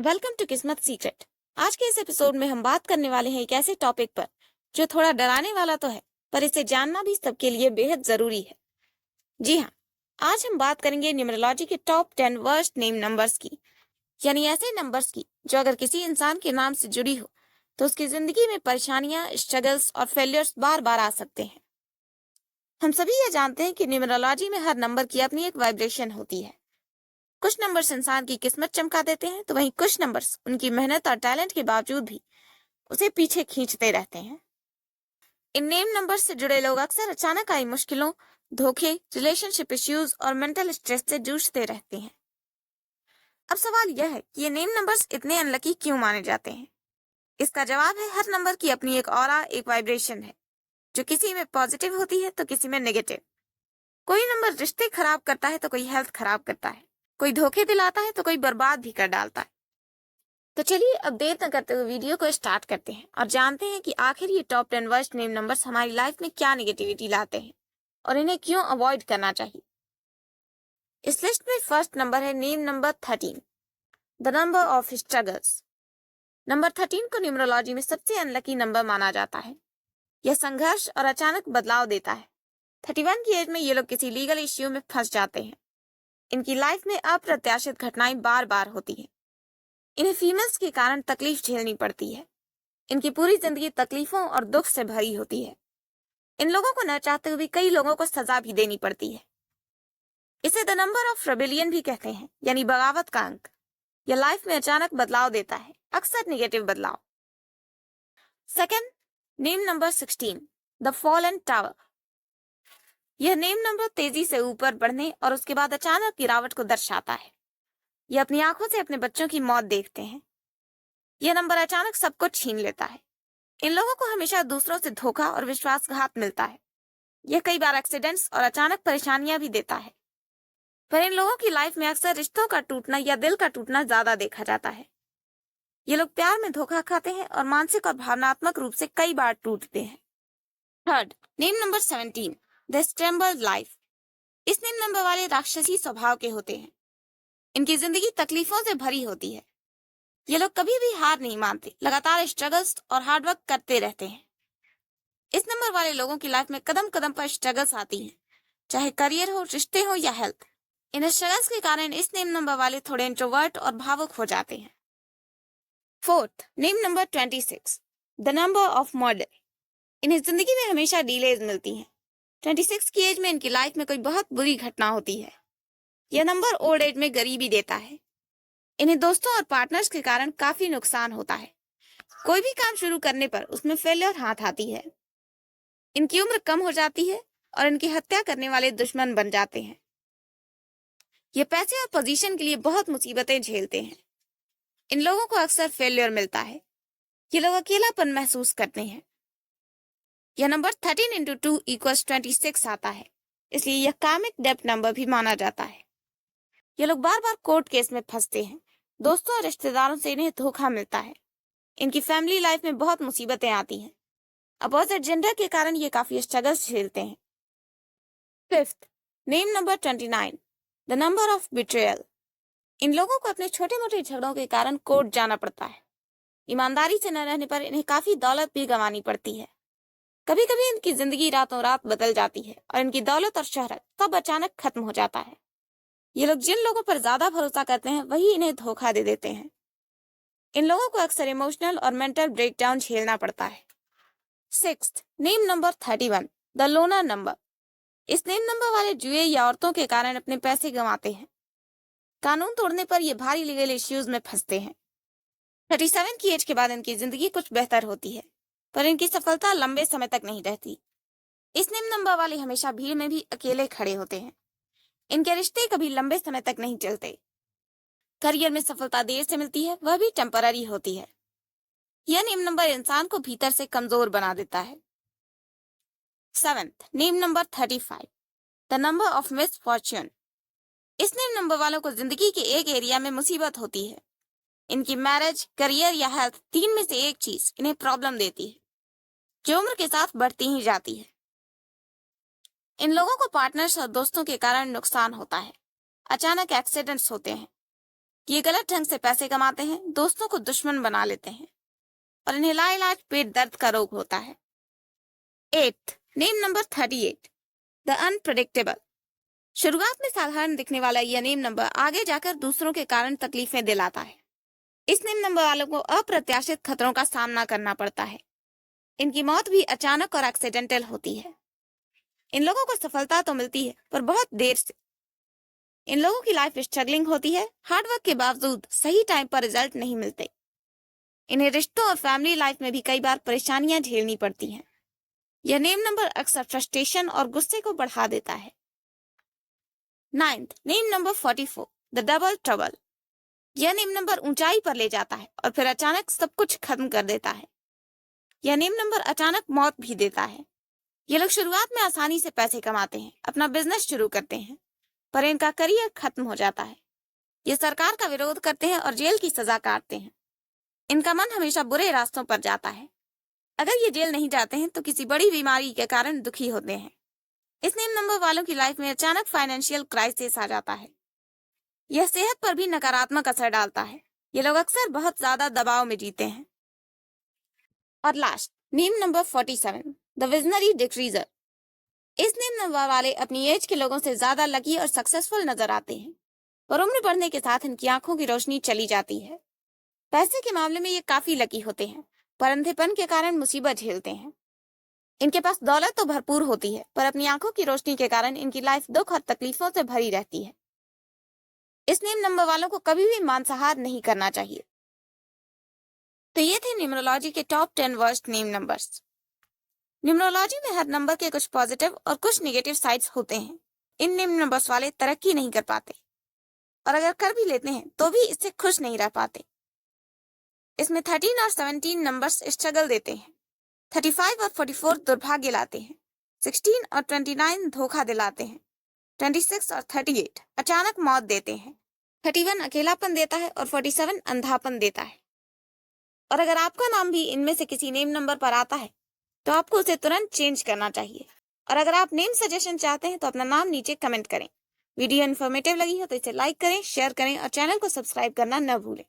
Welcome to किस्मत secret. आज के इस एपिसोड में हम बात करने वाले हैं एक ऐसे टॉपिक पर जो थोड़ा डराने वाला तो है, पर इसे जानना भी सबके लिए बेहद जरूरी है। जी हाँ, आज हम बात करेंगे न्यूमरोलॉजी के टॉप 10 वर्स्ट नेम नंबर्स की, यानी ऐसे नंबर्स की जो अगर किसी इंसान के नाम से जुड़ी हो तो उसकी जिंदगी में परेशानियां, स्ट्रगल्स और फेलियर्स बार बार आ सकते हैं। हम सभी ये जानते हैं कि न्यूमरोलॉजी में हर नंबर की अपनी एक वाइब्रेशन होती है। कुछ नंबर्स इंसान की किस्मत चमका देते हैं, तो वहीं कुछ नंबर्स उनकी मेहनत और टैलेंट के बावजूद भी उसे पीछे खींचते रहते हैं। इन नेम नंबर्स से जुड़े लोग अक्सर अचानक आई मुश्किलों, धोखे, रिलेशनशिप इश्यूज और मेंटल स्ट्रेस से जूझते रहते हैं। अब सवाल यह है कि ये नेम नंबर्स इतने अनलकी क्यों माने जाते हैं। इसका जवाब है, हर नंबर की अपनी एक ऑरा, एक वाइब्रेशन है, जो किसी में पॉजिटिव होती है तो किसी में नेगेटिव। कोई नंबर रिश्ते खराब करता है तो कोई हेल्थ खराब करता है, कोई धोखे दिलाता है तो कोई बर्बाद भी कर डालता है। तो चलिए अब देर न करते हुए वीडियो को स्टार्ट करते हैं और जानते हैं कि आखिर ये टॉप 10 वर्स्ट नेम नंबर्स हमारी लाइफ में क्या नेगेटिविटी लाते हैं और इन्हें क्यों अवॉइड करना चाहिए। इस लिस्ट में फर्स्ट नंबर है name number 13, the number of struggles. Number 13 को न्यूमरोलॉजी में सबसे अनलकी नंबर माना जाता है। यह संघर्ष और अचानक बदलाव देता है। 31 की एज में ये लोग किसी लीगल इश्यू में फंस जाते हैं। इनकी लाइफ में अप्रत्याशित घटनाएं बार बार होती हैं। इन्हें फीमेल्स के कारण तकलीफ झेलनी पड़ती है। इनकी पूरी जिंदगी तकलीफों और दुख से भरी होती है। इन लोगों को न चाहते हुए कई लोगों को सजा भी देनी पड़ती है। इसे द नंबर ऑफ रेबेलियन भी कहते हैं, यानी बगावत का अंक। यह लाइफ में अचानक बदलाव देता है, अक्सर निगेटिव बदलाव। Second, name number 16, the fallen tower. यह नेम नंबर तेजी से ऊपर बढ़ने और उसके बाद अचानक गिरावट को दर्शाता है। यह अपनी आंखों से अपने बच्चों की मौत देखते हैं। यह नंबर अचानक सब कुछ छीन लेता है। इन लोगों को हमेशा दूसरों से धोखा और विश्वासघात मिलता है। यह कई बार एक्सीडेंट्स और अचानक परेशानियां भी देता है। पर इन लोगों की लाइफ में अक्सर रिश्तों का टूटना या दिल का टूटना ज्यादा देखा जाता है। ये लोग प्यार में धोखा खाते हैं और मानसिक और भावनात्मक रूप से कई बार टूटते हैं। Third, name number 17, the scrambled life. इस नेम नंबर वाले राक्षसी स्वभाव के होते हैं। इनकी जिंदगी तकलीफों से भरी होती है। ये लोग कभी भी हार नहीं मानते, लगातार स्ट्रगल्स और हार्डवर्क करते रहते हैं। इस नंबर वाले लोगों की लाइफ में कदम कदम पर स्ट्रगल्स आती हैं, चाहे करियर हो, रिश्ते हो या हेल्थ। इन स्ट्रगल्स के कारण इस नेम नंबर वाले थोड़े इंट्रोवर्ट और भावुक हो जाते हैं। Fourth, name number 26, the number of murder. इन्हें जिंदगी में हमेशा डिलेज मिलती हैं। 26 की एज में इनकी लाइफ में कोई बहुत बुरी घटना होती है। यह नंबर ओल्ड एज में गरीबी देता है। इन्हें दोस्तों और पार्टनर्स के कारण काफी नुकसान होता है। कोई भी काम शुरू करने पर उसमें फेलियर हाथ आती है। इनकी उम्र कम हो जाती है और इनकी हत्या करने वाले दुश्मन बन जाते हैं। ये पैसे और पोजीशन के लिए बहुत मुसीबतें झेलते हैं। इन लोगों को अक्सर फेलियर मिलता है। ये लोग अकेलापन महसूस करते हैं। यह नंबर 13 इंटू 2 इक्वल्स 26 आता है, इसलिए यह कामिक डेप्थ नंबर भी माना जाता है। ये लोग बार बार कोर्ट केस में फंसते हैं। दोस्तों और रिश्तेदारों से इन्हें धोखा मिलता है। इनकी फैमिली लाइफ में बहुत मुसीबतें आती हैं। अपोजिट जेंडर के कारण ये काफी स्ट्रगल्स झेलते हैं। Fifth, name number 29, the number of betrayal. इन लोगों को अपने छोटे मोटे झगड़ों के कारण कोर्ट जाना पड़ता है। ईमानदारी से न रहने पर इन्हें काफी दौलत भी गंवानी पड़ती है। कभी कभी इनकी जिंदगी रातों रात बदल जाती है और इनकी दौलत और शोहरत तब अचानक खत्म हो जाता है। ये लोग जिन लोगों पर ज्यादा भरोसा करते हैं वही इन्हें धोखा दे देते हैं। इन लोगों को अक्सर इमोशनल और मेंटल ब्रेकडाउन झेलना पड़ता है। Sixth, name number 31, the loner number. इस नेम नंबर वाले जुए या औरतों के कारण अपने पैसे गंवाते हैं। कानून तोड़ने पर ये भारी लीगल इश्यूज में फंसते हैं। 37 की एज के बाद इनकी जिंदगी कुछ बेहतर होती है, पर इनकी सफलता लंबे समय तक नहीं रहती। इस नेम नंबर वाले हमेशा भीड़ में भी अकेले खड़े होते हैं। इनके रिश्ते कभी लंबे समय तक नहीं चलते। करियर में सफलता देर से मिलती है, वह भी टेम्पररी होती है। यह नेम नंबर इंसान को भीतर से कमजोर बना देता है। Seventh, name number 35, the number of miss Fortune. इस नेम नंबर वालों को जिंदगी के एक एरिया में मुसीबत होती है। इनकी मैरिज, करियर या हेल्थ, तीन में से एक चीज इन्हें प्रॉब्लम देती है, जो उम्र के साथ बढ़ती ही जाती है। इन लोगों को पार्टनर्स और दोस्तों के कारण नुकसान होता है। अचानक एक्सीडेंट्स होते हैं। ये गलत ढंग से पैसे कमाते हैं, दोस्तों को दुश्मन बना लेते हैं और इन्हें लाइलाज पेट दर्द का रोग होता है। 8th, name number 38, the unpredictable. शुरुआत में साधारण दिखने वाला यह नेम नंबर आगे जाकर दूसरों के कारण तकलीफें दिलाता है। इस नेम नंबर वालों को अप्रत्याशित खतरों का सामना करना पड़ता है। इनकी मौत भी अचानक और एक्सीडेंटल होती है। इन लोगों को सफलता तो मिलती है पर बहुत देर से। इन लोगों की लाइफ स्ट्रगलिंग होती है, हार्डवर्क के बावजूद सही टाइम पर रिजल्ट नहीं मिलते। इन्हें रिश्तों और फैमिली लाइफ में भी कई बार परेशानियां झेलनी पड़ती हैं। यह नेम नंबर अक्सर फ्रस्ट्रेशन और गुस्से को बढ़ा देता है। 9th, name number 44, the double trouble. यह नेम नंबर ऊंचाई पर ले जाता है और फिर अचानक सब कुछ खत्म कर देता है। यह नेम नंबर अचानक मौत भी देता है। ये लोग शुरुआत में आसानी से पैसे कमाते हैं, अपना बिजनेस शुरू करते हैं, पर इनका करियर खत्म हो जाता है। ये सरकार का विरोध करते हैं और जेल की सजा काटते हैं। इनका मन हमेशा बुरे रास्तों पर जाता है। अगर ये जेल नहीं जाते हैं तो किसी बड़ी बीमारी के कारण दुखी होते हैं। इस नेम नंबर वालों की लाइफ में अचानक फाइनेंशियल क्राइसिस आ जाता है। यह सेहत पर भी नकारात्मक असर डालता है। ये लोग अक्सर बहुत ज्यादा दबाव में जीते हैं। और last, name number 47, the visionary decreaser. इस नेम नंबर वाले अपनी एज के लोगों से ज्यादा लकी और सक्सेसफुल नजर आते हैं, पर उम्र बढ़ने के साथ इनकी आंखों की रोशनी चली जाती है। पैसे के मामले में ये काफी लकी होते हैं, पर अंधेपन के कारण मुसीबत झेलते हैं। इनके पास दौलत तो भरपूर होती है, पर अपनी आंखों की रोशनी के कारण इनकी लाइफ दुख और तकलीफों से भरी रहती है। इस नेम नंबर वालों को कभी भी मांसाहार नहीं करना चाहिए। तो ये थे न्यूमरोलॉजी के top 10 worst name numbers. Numerology में हर नंबर के कुछ पॉजिटिव और कुछ नेगेटिव साइड्स होते हैं। इन नेम नंबर्स वाले तरक्की नहीं कर पाते, और अगर कर भी लेते हैं तो भी इससे खुश नहीं रह पाते। इसमें 13 और 17 नंबर्स स्ट्रगल देते हैं। 35 और 44 दुर्भाग्य लाते हैं। 16 और 29 धोखा दिलाते हैं। 26 और 38 अचानक मौत देते हैं। 31 अकेलापन देता है और 47 अंधापन देता है। और अगर आपका नाम भी इनमें से किसी नेम नंबर पर आता है तो आपको उसे तुरंत चेंज करना चाहिए। और अगर आप नेम सजेशन चाहते हैं तो अपना नाम नीचे कमेंट करें। वीडियो इन्फॉर्मेटिव लगी हो तो इसे लाइक करें, शेयर करें और चैनल को सब्सक्राइब करना न भूलें।